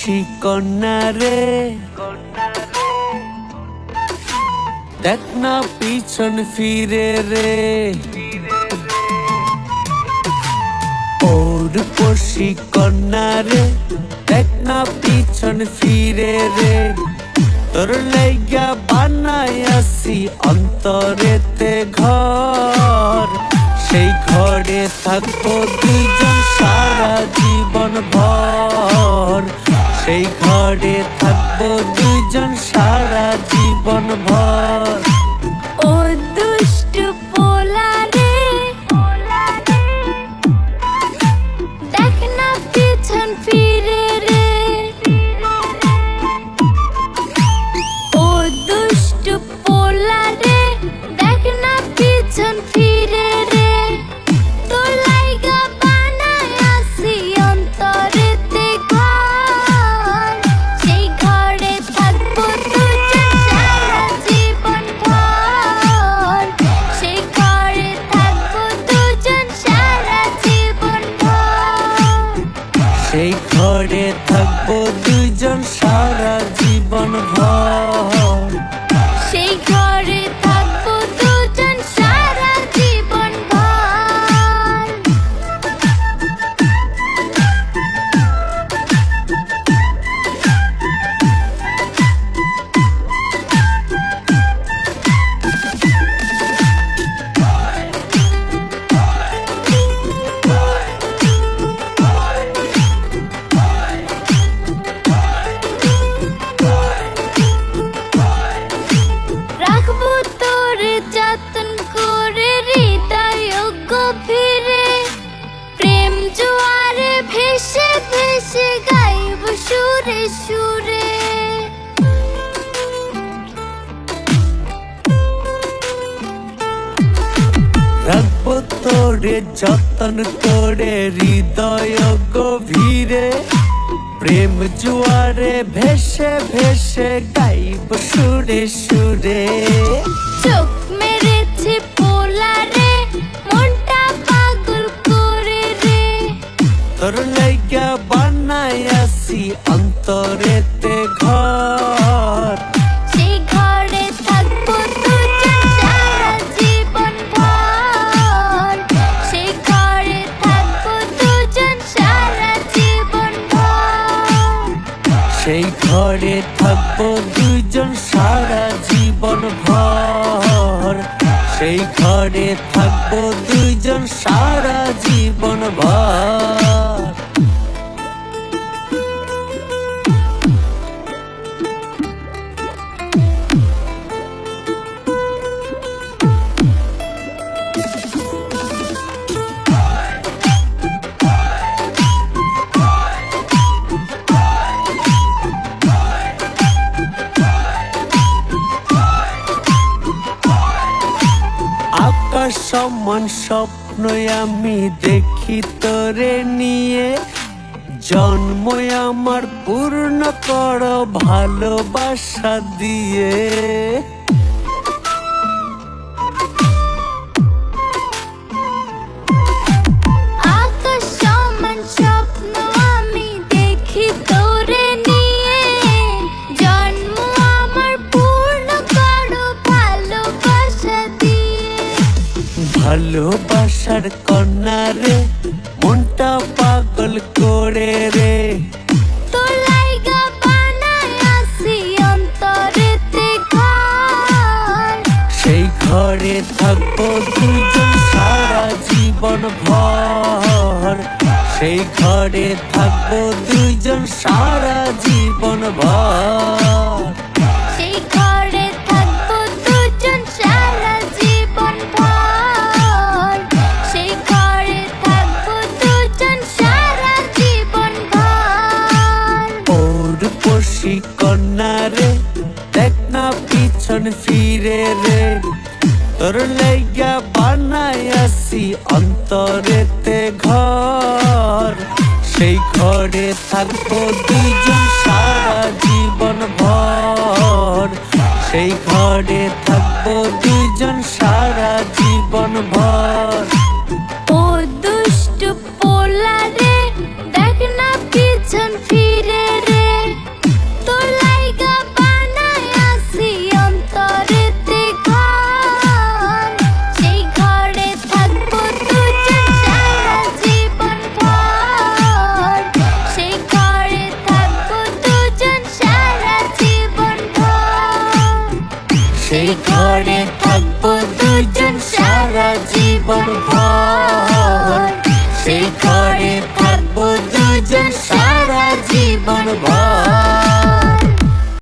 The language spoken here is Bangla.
রূপসী কন্যা রে, দেখ না পিছন ফিরে রে। ও রূপসী কন্যা রে, দেখ না পিছন ফিরে রে। তোর লাইগা বানাইয়াছি অন্তরেতে ঘর, সেই ঘরে থাকবো দুইজন সারা জীবন ভর। সেই ঘরে থাকবো দুইজন সারা জীবন ভর। ও দুষ্টু পোলা রে, দেখ না পিছন ফিরে রে। ও দুষ্টু পোলা রে, দেখ না পিছন ফিরে রে। তোর লাইগা বানাইয়াছি অন্তরেতে ঘর, সেই ঘরে থাকবো দুজন সারা জীবন ভর। সেই ঘরে থাকবো দুজন সারা জীবন ভর। সেই ঘরে থাকবো দুইজন সারা জীবন ভর। সেই ঘরে থাকবো দুজন সারা জীবন ভর। রাখবো তোরে যতন করে হৃদয় গভীরে। প্রেম জোয়ারে ভেসে ভেসে গাইব সুরে সুরে। রাখবো তোরে যতন করে হৃদয় গভীরে। প্রেম জোয়ারে ভেসে ভেসে গাইব সুরে সুরে। চোখ মেরেছে পোলা রে, মনটা পাগল করে রে। তোর লাইগা বানাইয়াছি অন্তরেতে ঘর, সেই ঘরে থাকবো দুজন সারা জীবন ভর। সেই ঘরে থাকবো দুজন সারা জীবন ভর। সেই ঘরে থাকবো দুইজন সারা জীবন ভর। সেই ঘরে থাকবো দুইজন সারা জীবন ভর। আকাশ সমান স্বপ্ন আমি দেখি তোরে নিয়ে। জন্ম আমার পূর্ণ কর ভালোবাসা দিয়ে। আকাশ সমান স্বপ্ন আমি দেখি তোরে নিয়ে। জন্ম আমার পূর্ণ করো ভালোবাসা দিয়ে। ভালোবাসার কন্যা রে, মনটা পাগল করে রে। তোর লাইগা বানাইয়াছি অন্তরেতে ঘর, সেই ঘরে থাকবো দুজন সারা জীবন ভর। সেই ঘরে থাকবো দুইজন সারা জীবন ভর। সেই ঘরে থাকবো দুজন সারা জীবন ভর। সেই ঘরে থাকবো দুজন সারা জীবন ভর। ও রূপসী কন্যা রে, দেখ না পিছন ফিরে রে। তোর লাইগা বানাইয়াছি অন্তরেতে ঘর, সেই ঘরে থাকবো দুইজন সারা জীবন ভর। সেই ঘরে থাকবো দুইজন সারা জীবন ভর। ও দুষ্টু পোলা রে, দেখ না পিছন ফিরে রে। ঘরে